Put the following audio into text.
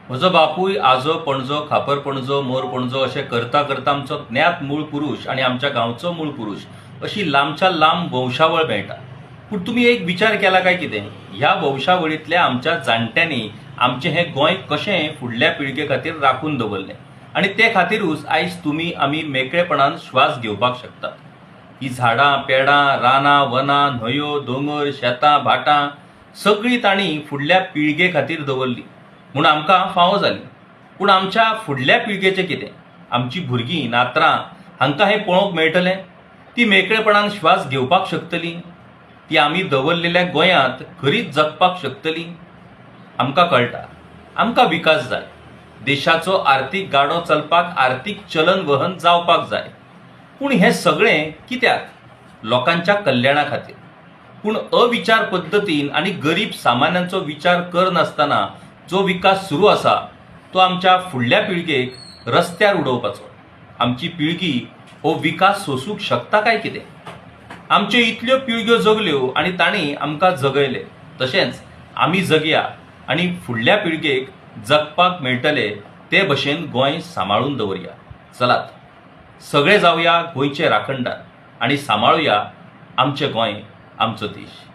म्हजो बापूय आजो पणजो खापर पणजो मोर पणजो अशें करता करता आमचो ज्ञात मूळ पुरुश आनी आमच्या गांवचो मूळ पुरुश अशी लांबच्या लांब वंशावळ मेळटा. पूण तुमी एक विचार केला काय कितें? ह्या वंशावळींतल्या आमच्या जाणट्यांनी आमचें हें गोंय कशें फुडल्या पिळगे खातीर राखून दवरलें आनी ते खातीरूच आयज तुमी आमी मेकळेपणान श्वास घेवपाक शकतात. ही झाडां पेडां रानां वनां न्हंयो दोंगर शेतां भाटां सगळीं तांणी फुडल्या पिळगे खातीर दवरली म्हूण आमकां फावो जाली. पूण आमच्या फुडल्या पिळगेचें कितें? आमची भुरगीं नातरां हांकां हें पळोवंक मेळटलें? ती मेकळेपणान श्वास घेवपाक शकतलीं? ती आमी दवरलेल्या गोंयांत खरीच जगपाक शकतलीं? आमकां कळटा आमकां विकास जाय, देशाचो आर्थीक गाडो चलपाक आर्थीक चलन वहन जावपाक जाय. पूण हें सगळें कित्याक? लोकांच्या कल्याणा खातीर. पूण अविचार पद्दतीन आनी गरीब सामान्यांचो विचार करनासतना जो विकास सुरू आसा तो आमच्या फुडल्या पिळगेक रस्त्यार उडोवपाचो. आमची पिळगी हो विकास सोसूंक शकता काय कितें? आमच्यो इतल्यो पिळग्यो जगल्यो आनी तांणी आमकां जगयले, तशेंच आमी जगया आनी फुडल्या पिळगेक जगपाक मेळटले ते भशेन गोंय सांबाळून दवरया. चलात सगळे जावया गोंयचे राखणदार आनी सांबाळुया आमचें गोंय, आमचो देश.